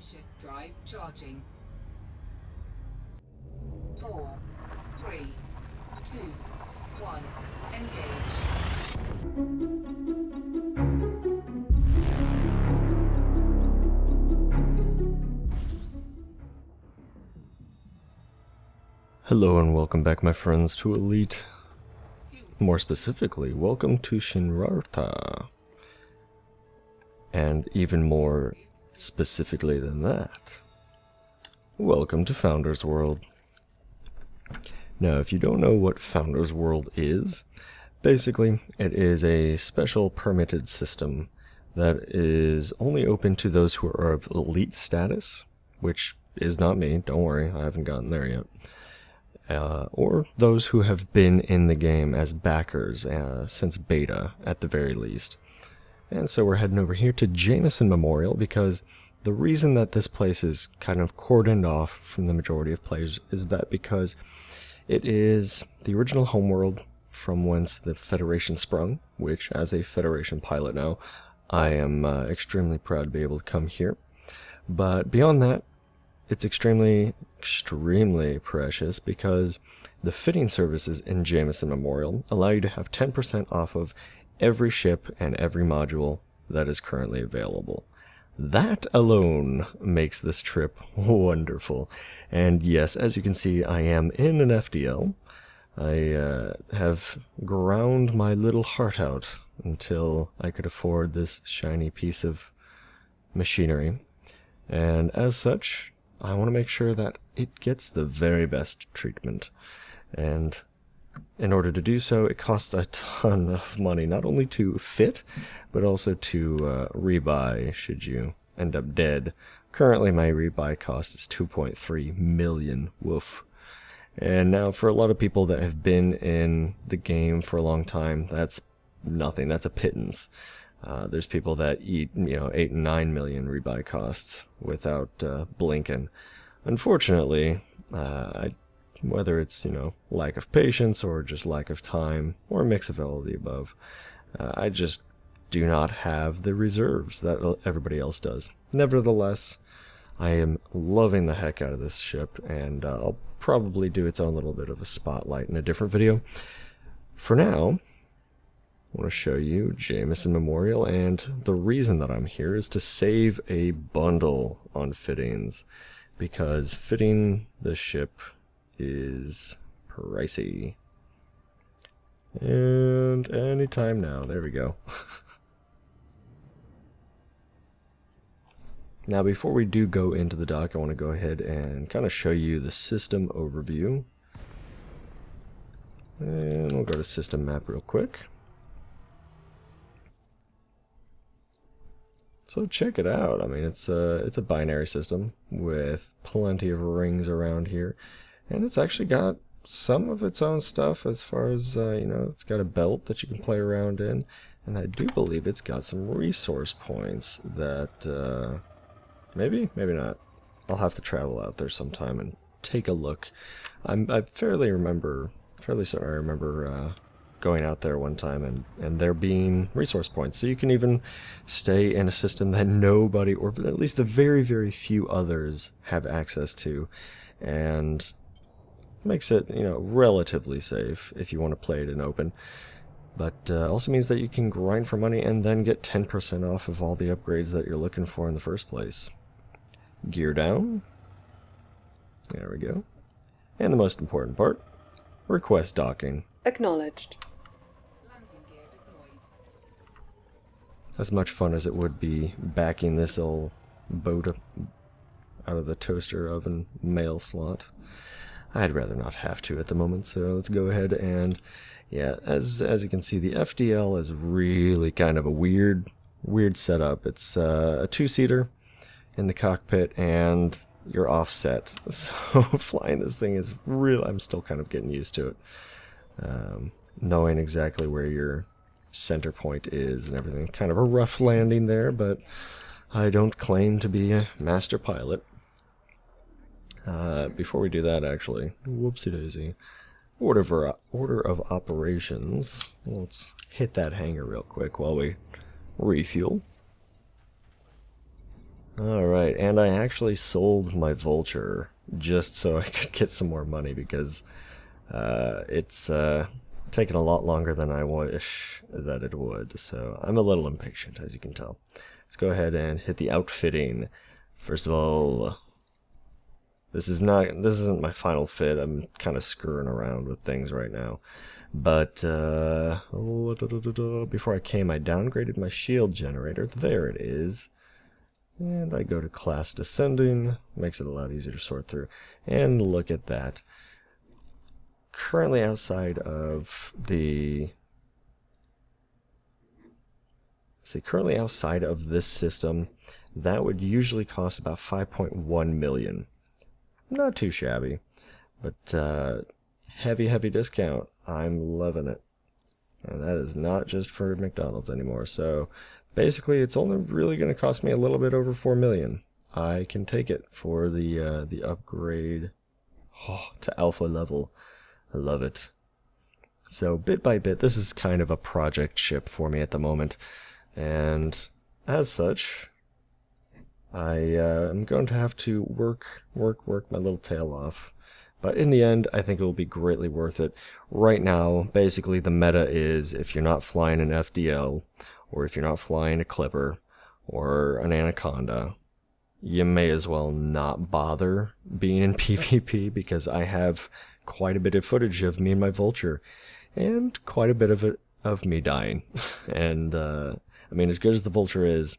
Shift drive charging. 4, 3, 2, 1, engage. Hello and welcome back, my friends, to Elite. More specifically, welcome to Shinrarta. And even more specifically than that, welcome to Founders World. Now, if you don't know what Founders World is, basically it is a special permitted system that is only open to those who are of elite status, which is not me, don't worry, I haven't gotten there yet. Or those who have been in the game as backers since beta, at the very least. And so we're heading over here to Jameson Memorial because the reason that this place is kind of cordoned off from the majority of players is that because it is the original homeworld from whence the Federation sprung, which, as a Federation pilot now, I am extremely proud to be able to come here. But beyond that, it's extremely precious because the fitting services in Jameson Memorial allow you to have 10% off of every ship and every module that is currently available. That alone makes this trip wonderful. And yes, as you can see, I am in an FDL. I have ground my little heart out until I could afford this shiny piece of machinery. And as such, I want to make sure that it gets the very best treatment. And in order to do so, it costs a ton of money, not only to fit, but also to rebuy should you end up dead. Currently, my rebuy cost is 2.3 million, woof. And now for a lot of people that have been in the game for a long time, that's nothing, that's a pittance. There's people that eat, 8 and 9 million rebuy costs without blinking. Unfortunately, whether it's, lack of patience or just lack of time or a mix of all of the above, I just do not have the reserves that everybody else does. Nevertheless, I am loving the heck out of this ship, and I'll probably do its own little bit of a spotlight in a different video. For now, I want to show you Jameson Memorial, and the reason that I'm here is to save a bundle on fittings, because fitting the ship is pricey. And anytime now, there we go. Now before we do go into the dock, I want to go ahead and kind of show you the system overview. And we'll go to system map real quick. So check it out. I mean, it's a binary system with plenty of rings around here, and it's actually got some of its own stuff as far as it's got a belt that you can play around in, and I do believe it's got some resource points that maybe not. I'll have to travel out there sometime and take a look. I fairly certain I remember going out there one time and there being resource points, so you can even stay in a system that nobody, or at least the very few others, have access to, and makes it relatively safe if you want to play it in open. But also means that you can grind for money and then get 10% off of all the upgrades that you're looking for in the first place. Gear down, there we go, and the most important part, request docking. Acknowledged. As much fun as it would be backing this old boat out of the toaster oven mail slot, I'd rather not have to at the moment, so let's go ahead and, yeah, as you can see, the FDL is really kind of a weird setup. It's a two-seater in the cockpit, and you're offset, so flying this thing is real. I'm still kind of getting used to it. Knowing exactly where your center point is and everything. Kind of a rough landing there, but I don't claim to be a master pilot. Before we do that, actually, whoopsie daisy, order of operations. Let's hit that hangar real quick while we refuel. Alright, and I actually sold my vulture just so I could get some more money because it's taken a lot longer than I wish that it would, so I'm a little impatient, as you can tell. Let's go ahead and hit the outfitting. First of all, this isn't my final fit. I'm kind of screwing around with things right now. But before I came, I downgraded my shield generator. There it is. And I go to class descending. Makes it a lot easier to sort through. And look at that. Currently outside of the... currently outside of this system, that would usually cost about 5.1 million. Not too shabby, but heavy discount. I'm loving it. And that is not just for McDonald's anymore. So basically it's only really going to cost me a little bit over 4 million. I can take it for the upgrade to alpha level. I love it. So bit by bit, this is kind of a project ship for me at the moment. And as such, I am going to have to work my little tail off. But in the end, I think it will be greatly worth it. Right now, basically the meta is if you're not flying an FDL, or if you're not flying a Clipper, or an Anaconda, you may as well not bother being in PvP, because I have quite a bit of footage of me and my Vulture, and quite a bit of it of me dying. And, I mean, as good as the Vulture is,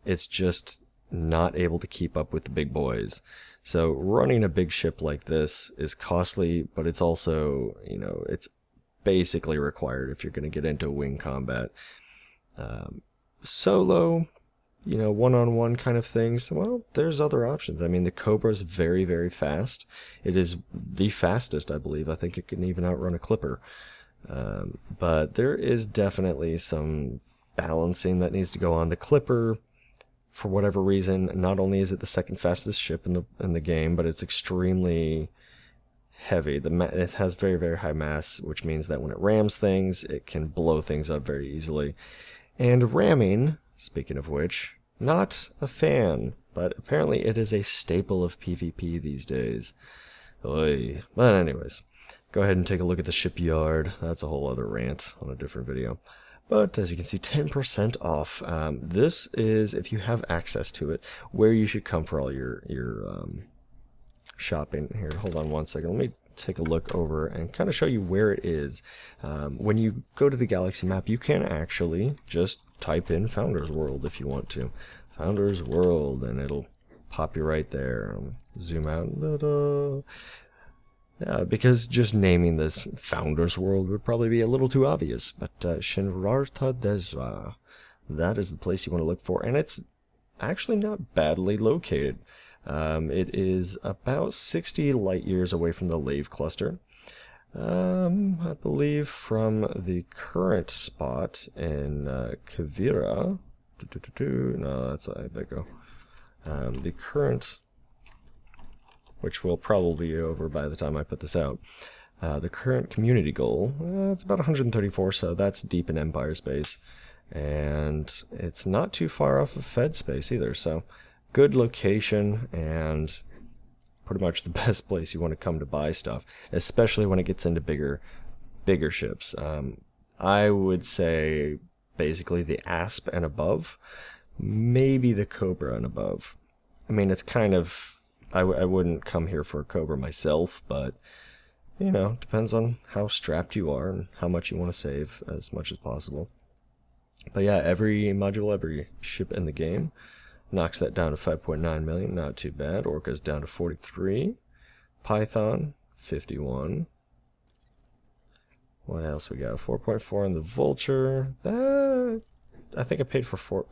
it's just not able to keep up with the big boys. So running a big ship like this is costly, but it's also, you know, it's basically required if you're going to get into wing combat. Solo, you know, one-on-one kind of things, well, there's other options. I mean, the Cobra is very fast. It is the fastest, I believe. I think it can even outrun a Clipper. But there is definitely some balancing that needs to go on. The Clipper, for whatever reason, not only is it the second fastest ship in the game, but it's extremely heavy. It has very high mass, which means that when it rams things, it can blow things up very easily. And ramming, speaking of which, not a fan, but apparently it is a staple of PvP these days. Oy. But anyways, go ahead and take a look at the Shipyard. That's a whole other rant on a different video. But as you can see, 10% off. This is, if you have access to it, where you should come for all your shopping. Here, hold on one second. Let me take a look over and kind of show you where it is. When you go to the galaxy map, you can actually just type in Founders World if you want to. Founders World, and it'll pop you right there. Zoom out. Because just naming this Founders World would probably be a little too obvious, but Shinrarta Dezra, that is the place you want to look for, and it's actually not badly located. It is about 60 light years away from the Lave cluster. I believe from the current spot in Kavira, no, that's Ibeco. The current, which will probably be over by the time I put this out. The current community goal, it's about 134, so that's deep in Empire space. And it's not too far off of Fed space either, so good location and pretty much the best place you want to come to buy stuff, especially when it gets into bigger ships. I would say basically the Asp and above, maybe the Cobra and above. I mean, it's kind of... I wouldn't come here for a Cobra myself, but, you know, depends on how strapped you are and how much you want to save as much as possible. But yeah, every module, every ship in the game knocks that down to 5.9 million, not too bad. Orca's down to 43. Python, 51. What else we got? 4.4 on the Vulture. I think I paid for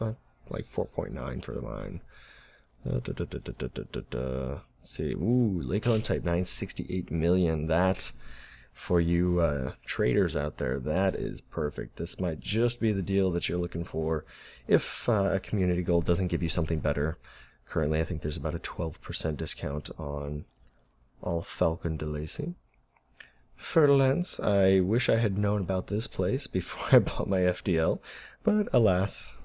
like 4.9 for the mine. Let's see, ooh, Lakeland Type 9, 68 million. That, for you traders out there, that is perfect. This might just be the deal that you're looking for if a community goal doesn't give you something better. Currently, I think there's about a 12% discount on all Falcon de Lacy. Fertilance, I wish I had known about this place before I bought my FDL, but alas,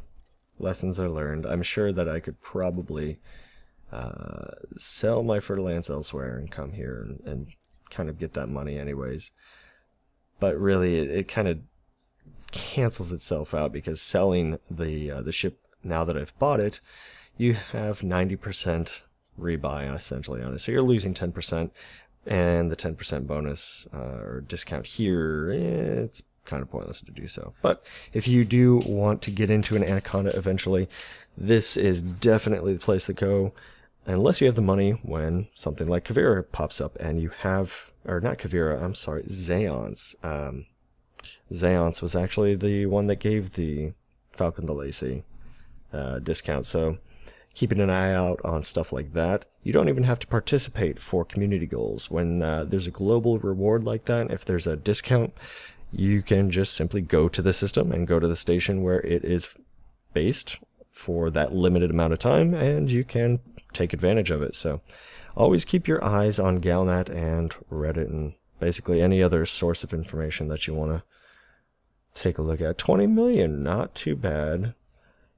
lessons are learned. I'm sure that I could probably sell my fertile lands elsewhere and come here and kind of get that money anyways. But really, it kind of cancels itself out, because selling the ship now that I've bought it, you have 90% rebuy essentially on it. So you're losing 10%, and the 10% bonus or discount here, it's kind of pointless to do so. But if you do want to get into an Anaconda eventually, this is definitely the place to go. Unless you have the money when something like Kavira pops up and you have, or not Kavira, I'm sorry, Zeance. Zeance was actually the one that gave the Falcon de Lacey discount, so keeping an eye out on stuff like that. You don't even have to participate for community goals. When there's a global reward like that, if there's a discount, you can just simply go to the system and go to the station where it is based for that limited amount of time, and you can take advantage of it. So always keep your eyes on Galnet and Reddit and basically any other source of information that you want to take a look at. 20 million, not too bad.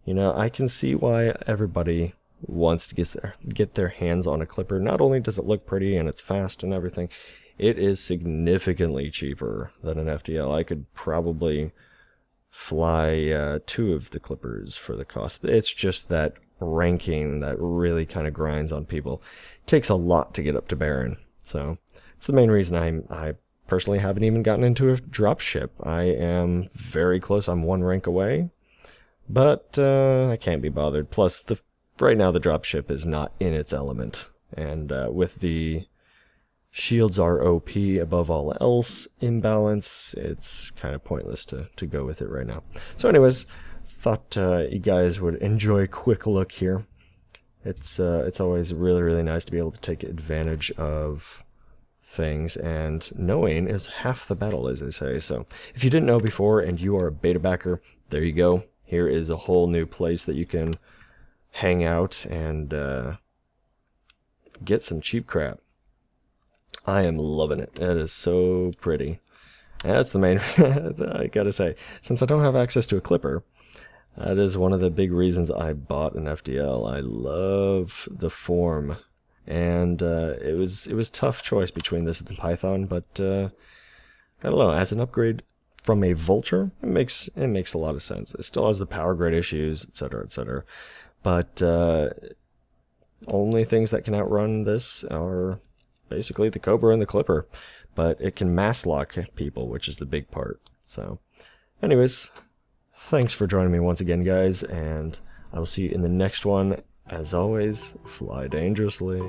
You know, I can see why everybody wants to get their hands on a clipper. Not only does it look pretty and it's fast and everything, it is significantly cheaper than an FDL. I could probably fly 2 of the clippers for the cost. It's just that ranking that really kind of grinds on people. It takes a lot to get up to Baron, so it's the main reason I personally haven't even gotten into a drop ship. I am very close. I'm 1 rank away, but I can't be bothered. Plus, right now the drop ship is not in its element, and with the shields are OP above all else imbalance, it's kind of pointless to go with it right now. So anyways, thought you guys would enjoy a quick look here. It's always really nice to be able to take advantage of things, and knowing is half the battle, as they say. So if you didn't know before and you are a beta backer, there you go. Here is a whole new place that you can hang out and get some cheap crap. I am loving it. It is so pretty. That's the main I gotta say, since I don't have access to a clipper, that is one of the big reasons I bought an FDL. I love the form, and it was tough choice between this and the Python, but I don't know, as an upgrade from a Vulture, it makes a lot of sense. It still has the power grid issues, etc., but only things that can outrun this are basically the Cobra and the Clipper, but it can mass lock people, which is the big part. So anyways, thanks for joining me once again, guys, and I will see you in the next one. As always, fly dangerously.